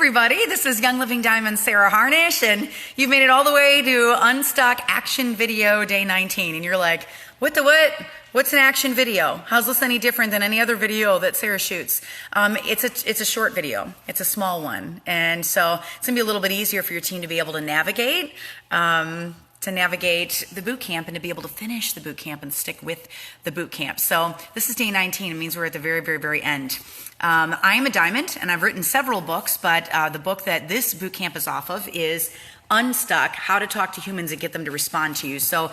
everybody. This is Young Living Diamond Sarah Harnish, and you've made it all the way to Unstuck Action Video Day 19. And you're like, what the what? What's an action video? How's this any different than any other video that Sarah shoots? It's a short video. It's a small one. And so it's going to be a little bit easier for your team to be able to navigate the boot camp and to be able to finish the boot camp and stick with the boot camp. So this is day 19. It means we're at the very, very, very end. I am a diamond, and I've written several books, but the book that this boot camp is off of is Unstuck, How to Talk to Humans and Get Them to Respond to You. So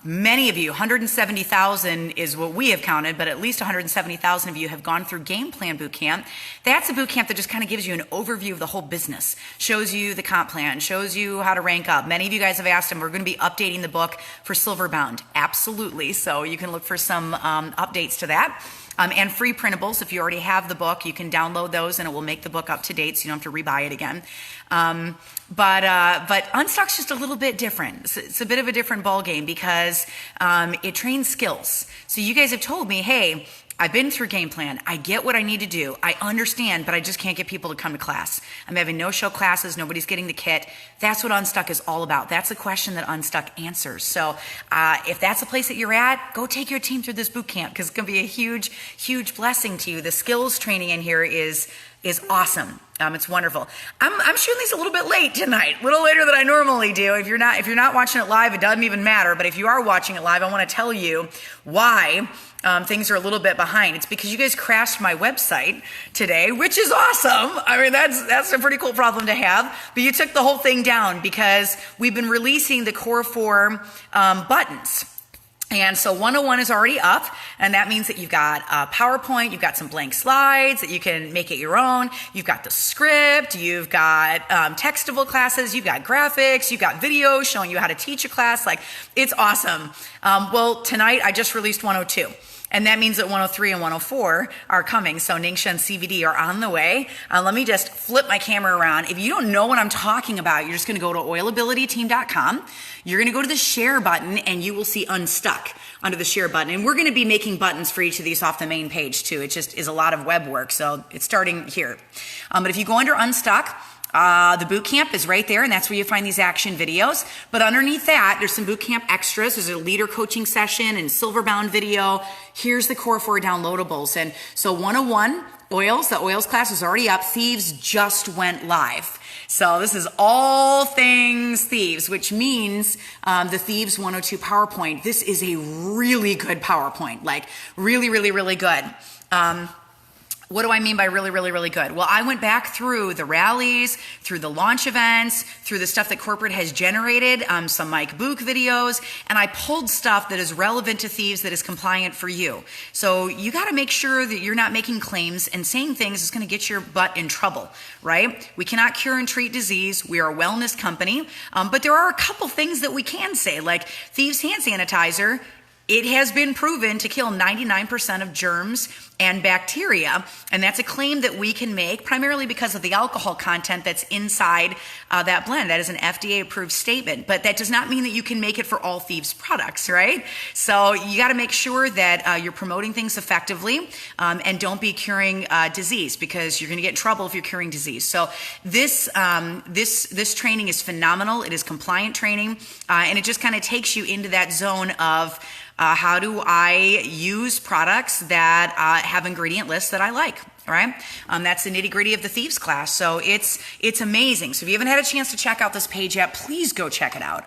many of you, 170,000 is what we have counted, but at least 170,000 of you have gone through Game Plan Boot Camp. That's a boot camp that just kind of gives you an overview of the whole business, shows you the comp plan, shows you how to rank up. Many of you guys have asked, and we're going to be updating the book for Silverbound. Absolutely. So you can look for some updates to that. And free printables. If you already have the book, you can download those and it will make the book up to date so you don't have to rebuy it again. But Unstuck's just a little bit different. It's a bit of a different ball game because it trains skills. So you guys have told me, hey, I've been through Game Plan. I get what I need to do. I understand, but I just can't get people to come to class. I'm having no-show classes. Nobody's getting the kit. That's what Unstuck is all about. That's the question that Unstuck answers. So if that's a place that you're at, go take your team through this boot camp because it's going to be a huge, huge blessing to you. The skills training in here is awesome. It's wonderful. I'm shooting these a little bit late tonight, a little later than I normally do. If you're not watching it live, it doesn't even matter. But if you are watching it live, I want to tell you why things are a little bit behind. It's because you guys crashed my website today, which is awesome. I mean, that's a pretty cool problem to have. But you took the whole thing down because we've been releasing the Core 4 buttons. And so 101 is already up, and that means that you've got PowerPoint, you've got some blank slides that you can make it your own, you've got the script, you've got textable classes, you've got graphics, you've got videos showing you how to teach a class. Like, it's awesome. Well, tonight I just released 102. And that means that 103 and 104 are coming. So Ningxia and CVD are on the way. Let me just flip my camera around. If you don't know what I'm talking about, you're just going to go to oilabilityteam.com. You're going to go to the share button and you will see Unstuck under the share button. And we're going to be making buttons for each of these off the main page too. It just is a lot of web work. So it's starting here. But if you go under Unstuck, the boot camp is right there, and that's where you find these action videos. But underneath that, there's some boot camp extras. There's a leader coaching session and Silverbound video. Here's the Core 4 downloadables. And so 101, oils, the oils class is already up. Thieves just went live. So this is all things Thieves, which means the Thieves 102 PowerPoint. This is a really good PowerPoint, like really, really, really good. What do I mean by really, really, really good? Well, I went back through the rallies, through the launch events, through the stuff that corporate has generated, some Mike Book videos, and I pulled stuff that is relevant to Thieves that is compliant for you. So you got to make sure that you're not making claims and saying things that's going to get your butt in trouble, right? We cannot cure and treat disease. We are a wellness company, but there are a couple things that we can say, like Thieves hand sanitizer. It has been proven to kill 99% of germs and bacteria, and that's a claim that we can make primarily because of the alcohol content that's inside that blend. That is an FDA-approved statement, but that does not mean that you can make it for all Thieves products, right? So you got to make sure that you're promoting things effectively and don't be curing disease because you're going to get in trouble if you're curing disease. So this training is phenomenal. It is compliant training, and it just kind of takes you into that zone of how do I use products that have ingredient lists that I like, all right? That's the nitty gritty of the Thieves class. So it's amazing. So if you haven't had a chance to check out this page yet, please go check it out.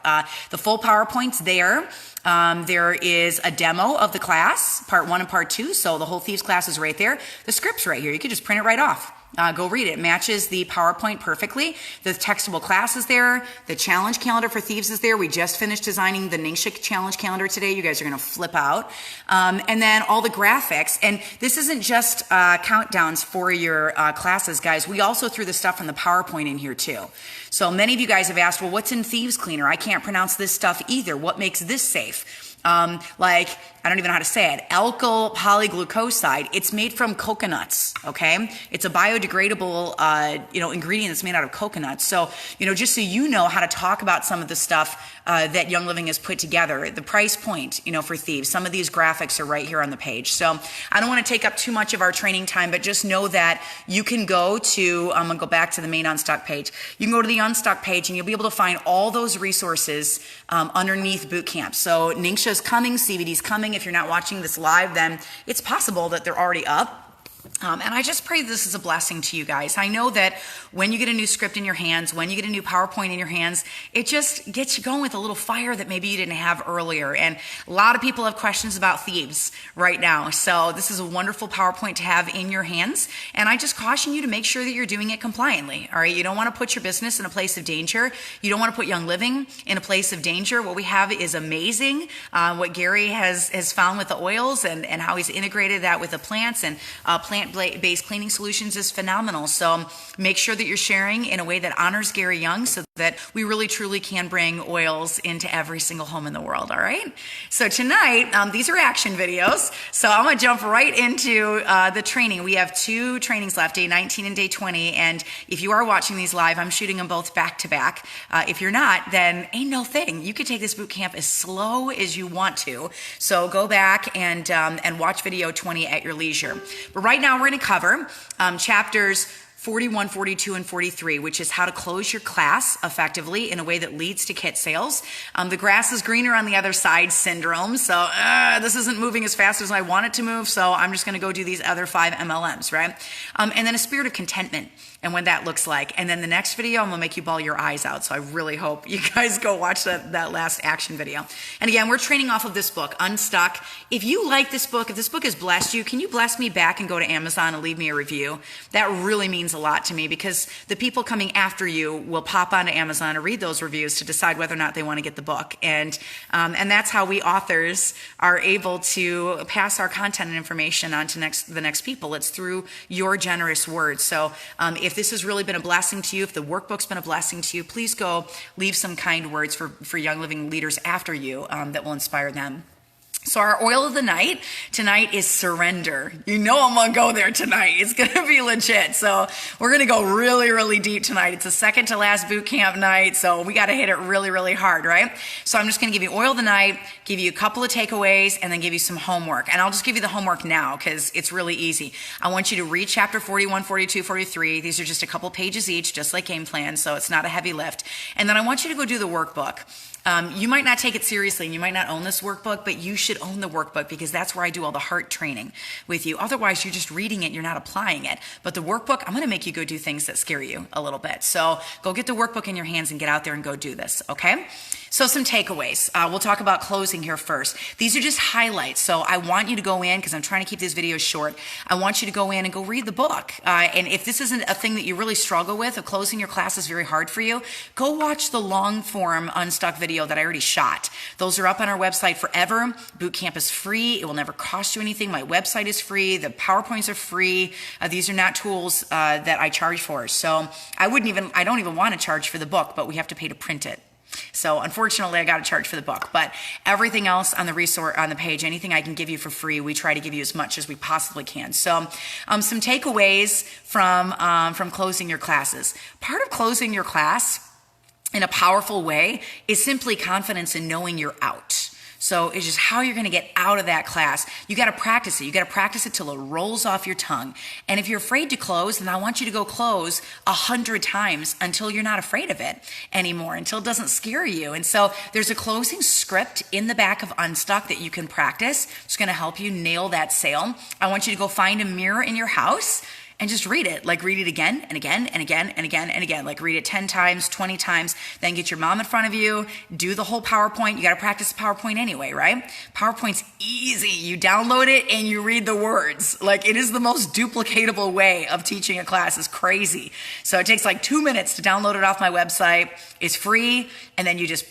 The full PowerPoint's there. There is a demo of the class, part 1 and part 2. So the whole Thieves class is right there. The script's right here. You can just print it right off. Go read it. It matches the PowerPoint perfectly. The textable class is there. The challenge calendar for Thieves is there. We just finished designing the Ningxia challenge calendar today. You guys are going to flip out. And then all the graphics. And this isn't just countdowns for your classes, guys. We also threw the stuff from the PowerPoint in here too. So many of you guys have asked, well, what's in Thieves Cleaner? I can't pronounce this stuff either. What makes this safe? Like I don't even know how to say it, alkyl polyglucoside. It's made from coconuts, okay? It's a biodegradable, ingredient that's made out of coconuts. So, just so you know how to talk about some of the stuff that Young Living has put together, the price point, for Thieves. Some of these graphics are right here on the page. So I don't want to take up too much of our training time, but just know that you can go to, I'm going to go back to the main Unstuck page. You can go to the Unstuck page and you'll be able to find all those resources underneath boot camp. So Ningxia's coming, CVD's coming. If you're not watching this live, then it's possible that they're already up. And I just pray this is a blessing to you guys. I know that when you get a new script in your hands, when you get a new PowerPoint in your hands, it just gets you going with a little fire that maybe you didn't have earlier. And a lot of people have questions about Thieves right now. So this is a wonderful PowerPoint to have in your hands. And I just caution you to make sure that you're doing it compliantly. All right. You don't want to put your business in a place of danger. You don't want to put Young Living in a place of danger. What we have is amazing. What Gary has found with the oils and how he's integrated that with the plants and plant-based cleaning solutions is phenomenal. So make sure that you're sharing in a way that honors Gary Young so that we really truly can bring oils into every single home in the world. All right. So tonight, these are action videos. So I'm going to jump right into the training. We have 2 trainings left, day 19 and day 20. And if you are watching these live, I'm shooting them both back to back. If you're not, then ain't no thing. You can take this boot camp as slow as you want to. So go back and watch video 20 at your leisure. But right now we're going to cover chapters 41, 42, and 43, which is how to close your class effectively in a way that leads to kit sales. The grass is greener on the other side syndrome. So this isn't moving as fast as I want it to move. So I'm just going to go do these other 5 MLMs, right? And then a spirit of contentment and what that looks like. And then the next video, I'm going to make you bawl your eyes out. So I really hope you guys go watch that last action video. And again, we're training off of this book, Unstuck. If you like this book, if this book has blessed you, can you bless me back and go to Amazon and leave me a review? That really means a lot to me because the people coming after you will pop onto Amazon and read those reviews to decide whether or not they want to get the book. And that's how we authors are able to pass our content and information on to the next people. It's through your generous words. So if this has really been a blessing to you, if the workbook's been a blessing to you, please go leave some kind words for Young Living leaders after you that will inspire them. So our oil of the night tonight is surrender. You know I'm going to go there tonight. It's going to be legit. So we're going to go really, really deep tonight. It's the second to last boot camp night. So we got to hit it really, really hard, right? So I'm just going to give you oil of the night, give you a couple of takeaways, and then give you some homework. And I'll just give you the homework now because it's really easy. I want you to read chapter 41, 42, 43. These are just a couple pages each, just like game plan. So it's not a heavy lift. And then I want you to go do the workbook. You might not take it seriously and you might not own this workbook, but you should own the workbook because that's where I do all the heart training with you. Otherwise, you're just reading it, you're not applying it. But the workbook, I'm going to make you go do things that scare you a little bit. So go get the workbook in your hands and get out there and go do this, okay? So some takeaways. We'll talk about closing here first. These are just highlights. So I want you to go in, because I'm trying to keep these videos short, I want you to go in and go read the book. And if this isn't a thing that you really struggle with, if closing your class is very hard for you, go watch the long form Unstuck video that I already shot. Those are up on our website forever. Boot camp is free. It will never cost you anything. My website is free. The PowerPoints are free. These are not tools that I charge for. So I don't even want to charge for the book, but we have to pay to print it. So unfortunately, I got to charge for the book, but everything else on the resource on the page, anything I can give you for free, we try to give you as much as we possibly can. So some takeaways from closing your classes. Part of closing your class in a powerful way is simply confidence in knowing you're out. So it's just how you're going to get out of that class. You got to practice it. You got to practice it till it rolls off your tongue. And if you're afraid to close, then I want you to go close 100 times until you're not afraid of it anymore, until it doesn't scare you. And so there's a closing script in the back of Unstuck that you can practice. It's going to help you nail that sale. I want you to go find a mirror in your house and just read it. Like read it again and again and again and again and again. Like read it 10 times, 20 times, then get your mom in front of you, do the whole PowerPoint. You got to practice PowerPoint anyway, right? PowerPoint's easy. You download it and you read the words. Like it is the most duplicatable way of teaching a class. It's crazy. So it takes like 2 minutes to download it off my website. It's free. And then you just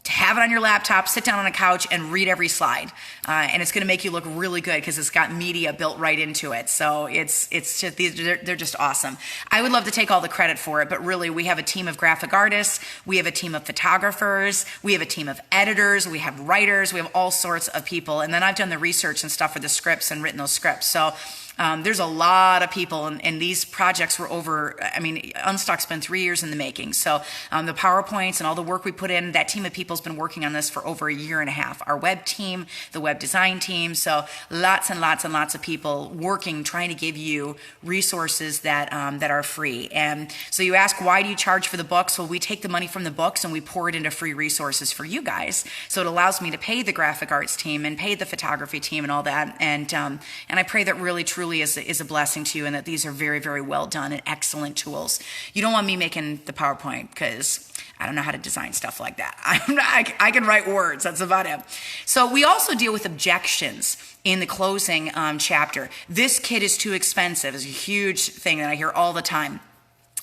have it on your laptop, sit down on a couch and read every slide. And it's going to make you look really good because it's got media built right into it. So it's just they're just awesome. I would love to take all the credit for it, but really we have a team of graphic artists, we have a team of photographers, we have a team of editors, we have writers, we have all sorts of people. And then I've done the research and stuff for the scripts and written those scripts. So there's a lot of people, and these projects were Unstuck's been 3 years in the making. So the PowerPoints and all the work we put in, that team of people has been working on this for over a year and a half. Our web team, the web design team, so lots and lots and lots of people working, trying to give you resources that are free. And so you ask, why do you charge for the books? Well, we take the money from the books and we pour it into free resources for you guys. So it allows me to pay the graphic arts team and pay the photography team and all that. And I pray that really, truly is a blessing to you, and that these are very, very well done and excellent tools. You don't want me making the PowerPoint because I don't know how to design stuff like that. I can write words. That's about it. So we also deal with objections in the closing chapter. This kit is too expensive is a huge thing that I hear all the time.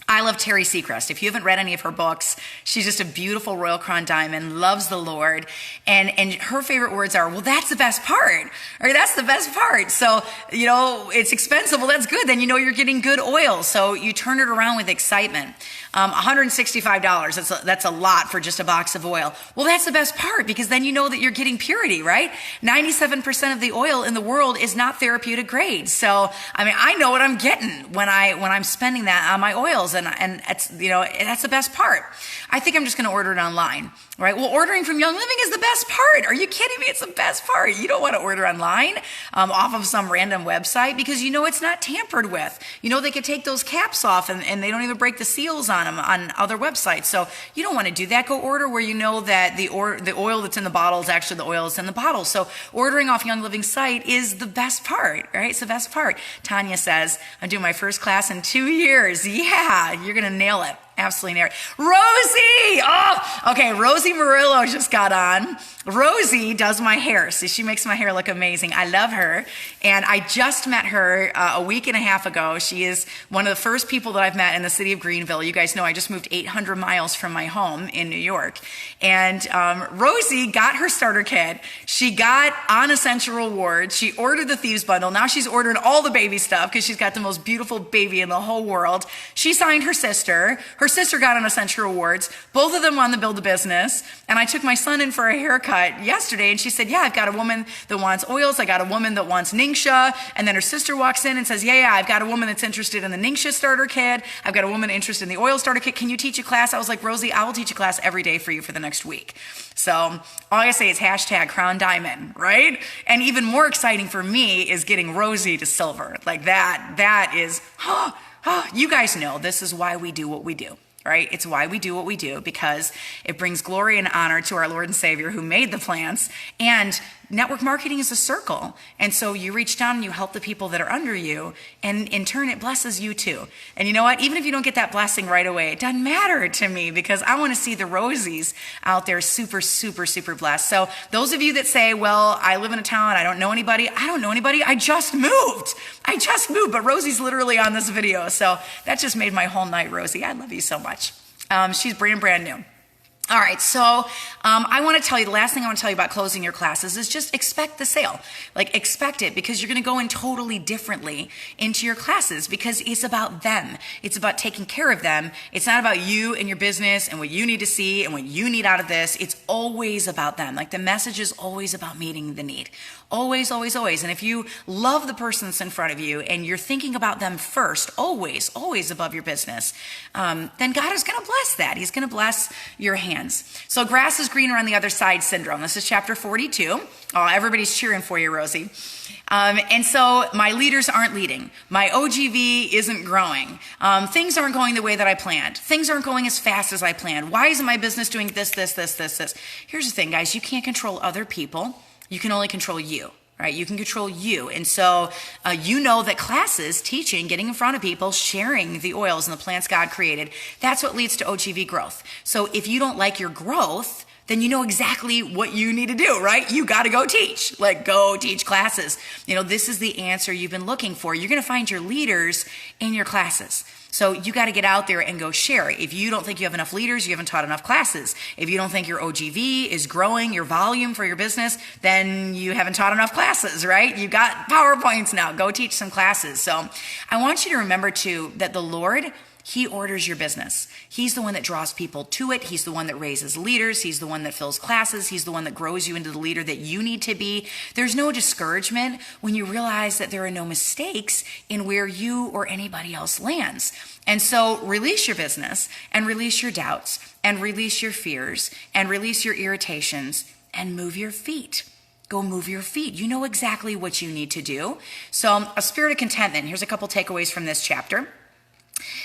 I love Terry Seacrest. If you haven't read any of her books, she's just a beautiful Royal Crown diamond, loves the Lord. And her favorite words are, well, that's the best part, or that's the best part. So, it's expensive. Well, that's good. Then you're getting good oil. So you turn it around with excitement. $165, that's a lot for just a box of oil. Well, that's the best part, because then you know that you're getting purity, right? 97% of the oil in the world is not therapeutic grade. So, I know what I'm getting when I'm spending that on my oils, and it's, that's the best part. I think I'm just going to order it online, right? Well, ordering from Young Living is the best part. Are you kidding me? It's the best part. You don't want to order online off of some random website, because it's not tampered with. They could take those caps off and they don't even break the seals on them on other websites. So you don't want to do that. Go order where you know that the oil that's in the bottle is actually the oil that's in the bottle. So ordering off Young Living site is the best part, right? It's the best part. Tanya says, I'm doing my first class in 2 years. Yeah, you're going to nail it. Absolutely nailed it. Rosie! Oh, okay. Rosie Murillo just got on. Rosie does my hair. So she makes my hair look amazing. I love her. And I just met her a week and a half ago. She is one of the first people that I've met in the city of Greenville. You guys know I just moved 800 miles from my home in New York. And Rosie got her starter kit. She got on Essential Rewards. She ordered the Thieves Bundle. Now she's ordering all the baby stuff because she's got the most beautiful baby in the whole world. She signed her sister. Her sister got on Essential Rewards. Both of them on the Build a Business. And I took my son in for a haircut yesterday, and she said, yeah, I've got a woman that wants oils. I got a woman that wants Ningxia. And then her sister walks in and says, yeah, I've got a woman that's interested in the Ningxia starter kit. I've got a woman interested in the oil starter kit. Can you teach a class? I was like, Rosie, I will teach a class every day for you for the next week. So all I say is hashtag Crown Diamond, right? And even more exciting for me is getting Rosie to silver. Like that is, you guys know this is why we do what we do. Right? It's why we do what we do, because it brings glory and honor to our Lord and Savior who made the plants. And network marketing is a circle. And so you reach down and you help the people that are under you, and in turn it blesses you too. And you know what? Even if you don't get that blessing right away, it doesn't matter to me, because I want to see the Rosies out there super, super, super blessed. So those of you that say, well, I live in a town, I don't know anybody. I just moved. But Rosie's literally on this video. So that just made my whole night, Rosie. I love you so much. She's brand new. All right, so I want to tell you, the last thing I want to tell you about closing your classes is just expect the sale. Like, expect it, because you're going to go in totally differently into your classes, because it's about them. It's about taking care of them. It's not about you and your business and what you need to see and what you need out of this. It's always about them. Like, the message is always about meeting the need. Always, always, always. And if you love the person that's in front of you and you're thinking about them first, always, always above your business, then God is going to bless that. He's going to bless your hands. So grass is greener on the other side syndrome. This is chapter 42. Oh, everybody's cheering for you, Rosie. And so my leaders aren't leading. My OGV isn't growing. Things aren't going the way that I planned. Things aren't going as fast as I planned. Why isn't my business doing this? Here's the thing, guys. You can't control other people. You can only control you, right? You can control you. And so you know that classes, teaching, getting in front of people, sharing the oils and the plants God created, that's what leads to OGV growth. So if you don't like your growth, then you know exactly what you need to do, right? You got to go teach. Like, go teach classes. This is the answer you've been looking for. You're going to find your leaders in your classes. So you got to get out there and go share. If you don't think you have enough leaders, you haven't taught enough classes. If you don't think your OGV is growing, your volume for your business, then you haven't taught enough classes, right? You got PowerPoints now. Go teach some classes. So I want you to remember too that the Lord, He orders your business. He's the one that draws people to it. He's the one that raises leaders. He's the one that fills classes. He's the one that grows you into the leader that you need to be. There's no discouragement when you realize that there are no mistakes in where you or anybody else lands. And so release your business and release your doubts and release your fears and release your irritations and move your feet. Go move your feet. You know exactly what you need to do. So a spirit of contentment. Here's a couple takeaways from this chapter.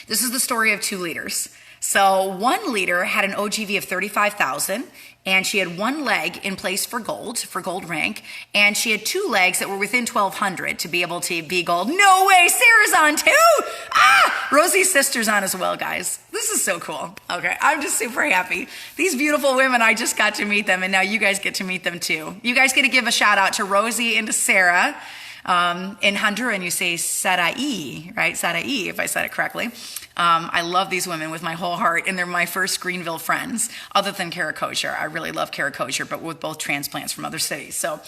This is the story of two leaders. So one leader had an OGV of 35,000 and she had one leg in place for gold rank, and she had two legs that were within 1,200 to be able to be gold. No way, Sarah's on too. Rosie's sister's on as well, guys. This is so cool. Okay, I'm just super happy. These beautiful women, I just got to meet them, and now you guys get to meet them too. You guys get to give a shout out to Rosie and to Sarah. In Honduran, you say Sarai, right? Sarai, if I said it correctly. I love these women with my whole heart, and they're my first Greenville friends, other than Kara Kosher. I really love Kara Kosher, but with both transplants from other cities. So,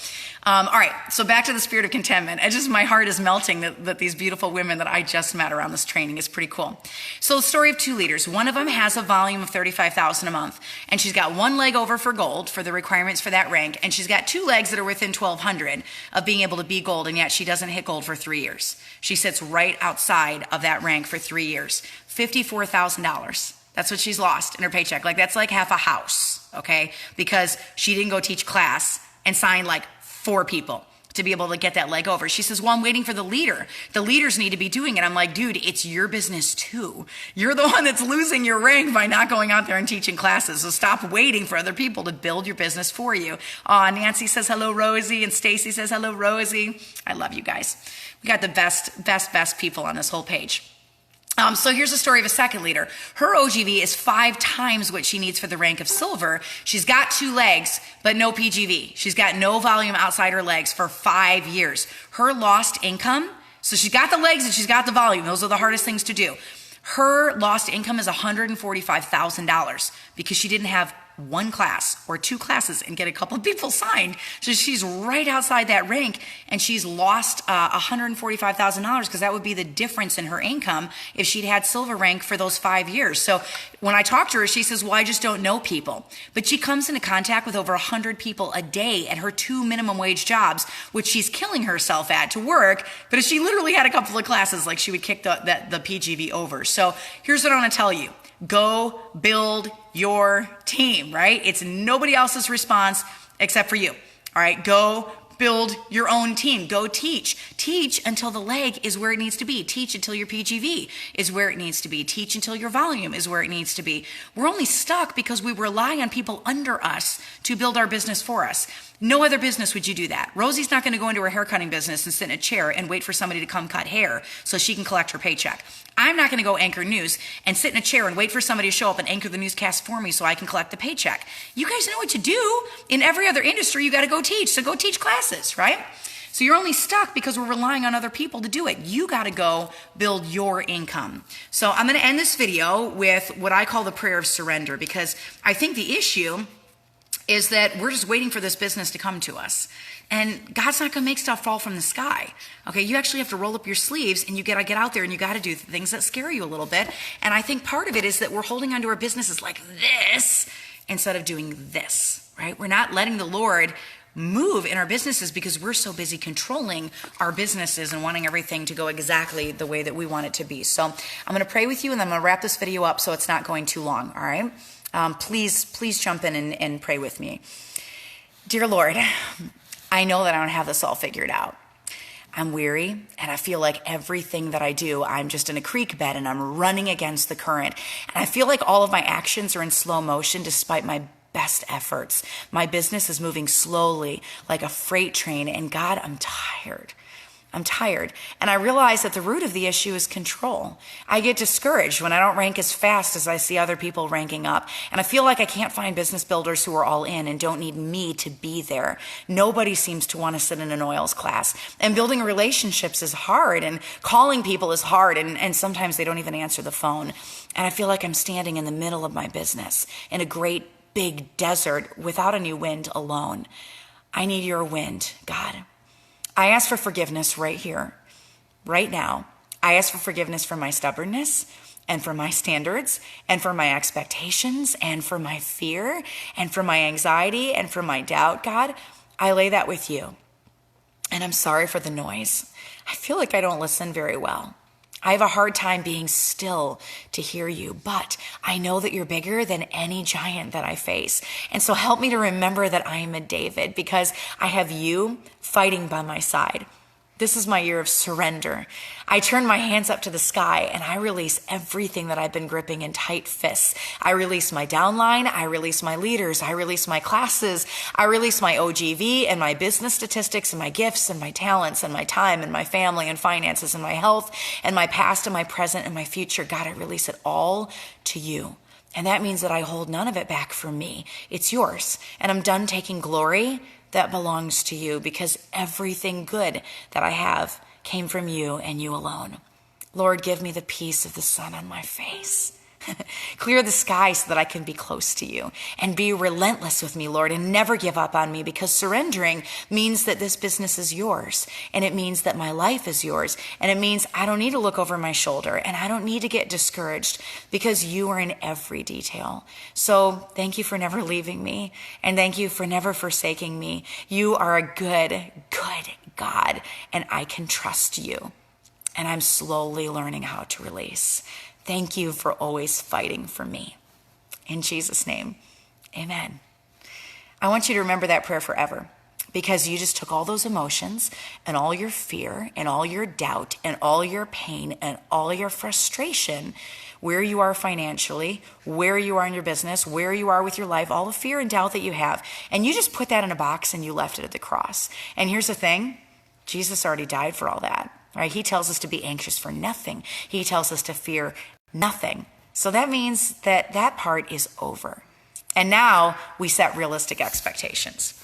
all right, so back to the spirit of contentment. My heart is melting that these beautiful women that I just met around this training is pretty cool. So the story of two leaders. One of them has a volume of 35,000 a month, and she's got one leg over for gold for the requirements for that rank, and she's got two legs that are within 1,200 of being able to be gold, and yet she doesn't hit gold for 3 years. She sits right outside of that rank for 3 years. $54,000. That's what she's lost in her paycheck. Like, that's like half a house, okay? Because she didn't go teach class and sign like 4 people to be able to get that leg over. She says, well, I'm waiting for the leader. The leaders need to be doing it. I'm like, dude, it's your business too. You're the one that's losing your rank by not going out there and teaching classes. So stop waiting for other people to build your business for you. Nancy says, hello, Rosie. And Stacy says, hello, Rosie. I love you guys. We got the best people on this whole page. So here's the story of a second leader. Her OGV is 5 times what she needs for the rank of silver. She's got 2 legs, but no PGV. She's got no volume outside her legs for 5 years. Her lost income, so she's got the legs and she's got the volume. Those are the hardest things to do. Her lost income is $145,000 because she didn't have 1 class or 2 classes and get a couple of people signed. So she's right outside that rank, and she's lost $145,000 because that would be the difference in her income if she'd had silver rank for those 5 years. So when I talk to her, she says, well, I just don't know people. But she comes into contact with over 100 people a day at her 2 minimum wage jobs, which she's killing herself at to work. But if she literally had a couple of classes, like, she would kick the PGV over. So here's what I want to tell you. Go build your team, right? It's nobody else's response except for you. All right, go build your own team. Go teach. Teach until the leg is where it needs to be. Teach until your PGV is where it needs to be. Teach until your volume is where it needs to be. We're only stuck because we rely on people under us to build our business for us. No other business would you do that. Rosie's not going to go into her hair cutting business and sit in a chair and wait for somebody to come cut hair so she can collect her paycheck. I'm not going to go anchor news and sit in a chair and wait for somebody to show up and anchor the newscast for me so I can collect the paycheck. You guys know what to do. In every other industry, you got to go teach. So go teach classes, right? So you're only stuck because we're relying on other people to do it. You got to go build your income. So I'm going to end this video with what I call the prayer of surrender, because I think the issue is that we're just waiting for this business to come to us. And God's not going to make stuff fall from the sky. Okay, you actually have to roll up your sleeves and you got to get out there and you got to do things that scare you a little bit. And I think part of it is that we're holding onto our businesses like this instead of doing this, right? We're not letting the Lord move in our businesses because we're so busy controlling our businesses and wanting everything to go exactly the way that we want it to be. So I'm going to pray with you, and then I'm going to wrap this video up so it's not going too long, all right? Please jump in and pray with me. Dear Lord, I know that I don't have this all figured out. I'm weary, and I feel like everything that I do, I'm just in a creek bed and I'm running against the current. And I feel like all of my actions are in slow motion despite my best efforts. My business is moving slowly like a freight train, and God, I'm tired. I'm tired. And I realize that the root of the issue is control. I get discouraged when I don't rank as fast as I see other people ranking up. And I feel like I can't find business builders who are all in and don't need me to be there. Nobody seems to want to sit in an oils class. And building relationships is hard, and calling people is hard, and sometimes they don't even answer the phone. And I feel like I'm standing in the middle of my business in a great big desert without a new wind, alone. I need your wind, God. I ask for forgiveness right here, right now. I ask for forgiveness for my stubbornness and for my standards and for my expectations and for my fear and for my anxiety and for my doubt, God. I lay that with you. And I'm sorry for the noise. I feel like I don't listen very well. I have a hard time being still to hear you, but I know that you're bigger than any giant that I face. And so help me to remember that I am a David, because I have you fighting by my side. This is my year of surrender. I turn my hands up to the sky and I release everything that I've been gripping in tight fists. I release my downline. I release my leaders. I release my classes. I release my OGV and my business statistics and my gifts and my talents and my time and my family and finances and my health and my past and my present and my future. God, I release it all to you. And that means that I hold none of it back from me. It's yours. And I'm done taking glory that belongs to you, because everything good that I have came from you and you alone. Lord, give me the peace of the sun on my face. Clear the sky so that I can be close to you, and be relentless with me, Lord, and never give up on me, because surrendering means that this business is yours, and it means that my life is yours, and it means I don't need to look over my shoulder, and I don't need to get discouraged, because you are in every detail. So thank you for never leaving me, and thank you for never forsaking me. You are a good, good God, and I can trust you, and I'm slowly learning how to release. Thank you for always fighting for me. In Jesus' name, amen. I want you to remember that prayer forever, because you just took all those emotions and all your fear and all your doubt and all your pain and all your frustration, where you are financially, where you are in your business, where you are with your life, all the fear and doubt that you have, and you just put that in a box and you left it at the cross. And here's the thing, Jesus already died for all that. Right? He tells us to be anxious for nothing. He tells us to fear nothing. So that means that that part is over. And now we set realistic expectations.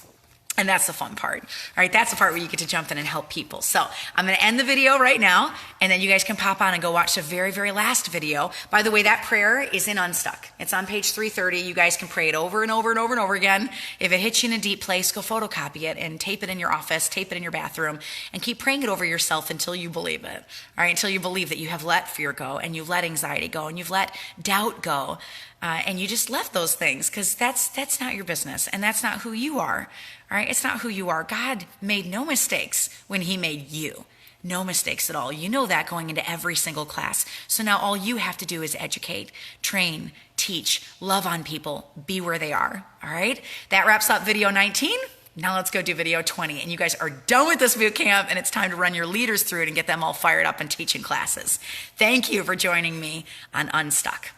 And that's the fun part. All right, that's the part where you get to jump in and help people. So I'm going to end the video right now, and then you guys can pop on and go watch the very, very last video. By the way, that prayer is in Unstuck. It's on page 330. You guys can pray it over and over and over and over again. If it hits you in a deep place, go photocopy it and tape it in your office, tape it in your bathroom, and keep praying it over yourself until you believe it. All right, until you believe that you have let fear go, and you've let anxiety go, and you've let doubt go. And you just left those things, because that's not your business, and that's not who you are. All right, it's not who you are. God made no mistakes when he made you. No mistakes at all. You know that going into every single class. So now all you have to do is educate, train, teach, love on people, be where they are. All right, that wraps up video 19. Now let's go do video 20. And you guys are done with this boot camp, and it's time to run your leaders through it and get them all fired up and teaching classes. Thank you for joining me on Unstuck.